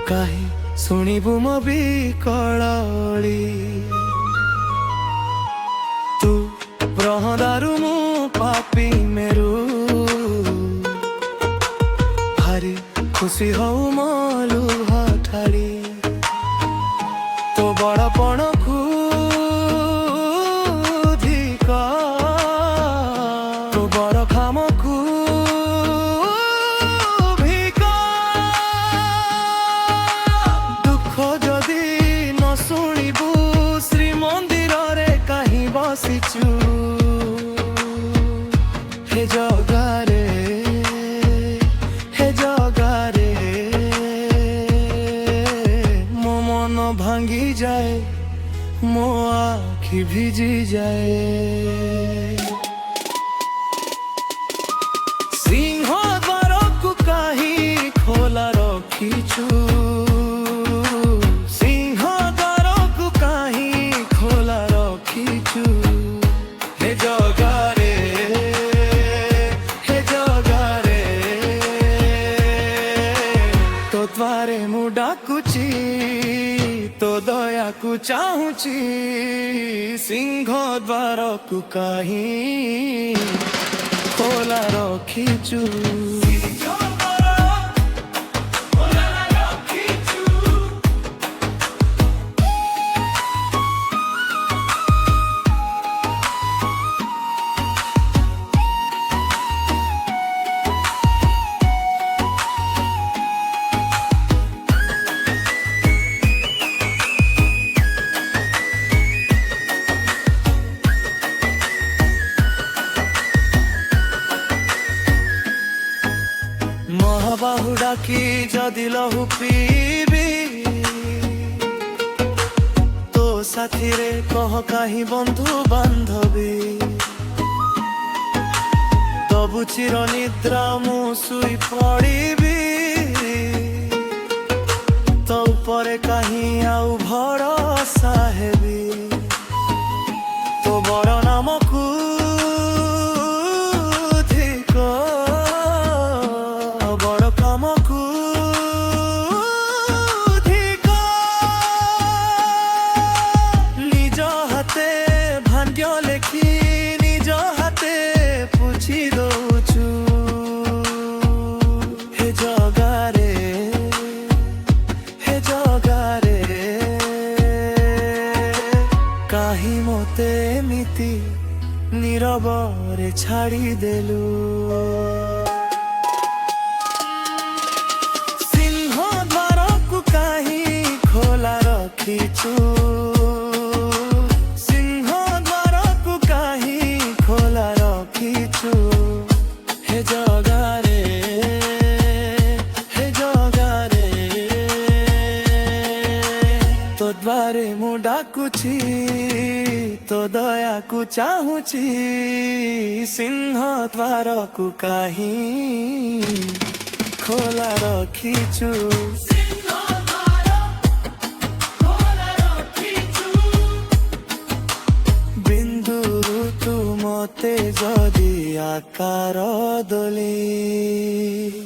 କାହିଁ ଶୁଣିବୁ ମୋ ବିକଳଳି ତୁ ବ୍ରହଦାରୁ ମୁଁ ପାପି ମେରୁ ଭାରି ଖୁସି ହଉ ମୋ ଲୁହ ଠାଳି ତୋ ବଡ଼ପଣକୁ ଧିକ ତୋ ବଡ଼ ଖାମକୁ ଭିକ ଦୁଃଖ ଯଦି ନ ଶୁଣିବୁ ଶ୍ରୀମନ୍ଦିରରେ କାହିଁ ବସିଛୁ हे ଜଗାରେ हे ଜଗାରେ ମୋ ମନ ଭାଙ୍ଗି ଯାଏ ମୋ ଆଖି ଭିଜି ଯାଏ ସିଂହ ଦ୍ୱାରକୁ କାହିଁ ଖୋଲା ରଖିଛୁ ସିଂହ ଦ୍ୱାରକୁ କାହିଁ ଖୋଲା ରଖିଛୁ हे ଜଗାରେ हे ଜଗାରେ ତୋ ଦ୍ୱାରେ ମୁଁ ଡାକୁଛି ତୋ ଦୟାକୁ ଚାହୁଁଛି ସିଂହ ଦ୍ୱାରକୁ କାହିଁ ଖୋଲା ରଖିଛୁ ମହାବାହୁ ଡାକି ଯଦି ଲହୁ ପିଇବି ତୋ ସାଥିରେ କହ କାହିଁ ବନ୍ଧୁ ବାନ୍ଧବୀ ଦବୁ ଚିର ନିଦ୍ରା ମୁଁ ଶୋଇ ପଡ଼ିବି ତୋ ଉପରେ କାହିଁ ଆଉ ଭରସା ହେବି ତୋ ବଡ଼ ନାମକୁ ଲେଖି ନିଜ ହାତେ ପୁଛି ଦଉଛୁ हे ଜଗାରେ हे ଜଗାରେ କାହିଁ ମୋତେ ଏମିତି ନୀରବରେ ଛାଡ଼ିଦେଲୁ ସିଂହ ଦ୍ୱାରକୁ କାହିଁ ଖୋଲା ରଖିଛୁ हे ଜଗାରେ हे ଜଗାରେ ତୋ ଦ୍ୱାରେ ମୁଁ ଡାକୁଛି ତୋ ଦୟାକୁ ଚାହୁଁଛି ସିଂହ ଦ୍ୱାରକୁ କାହିଁ ଖୋଲା ରଖିଛୁ ବିନ୍ଦୁରୁ ତୁ ମତେ ଯଦି ଆକାର ଦୋଲି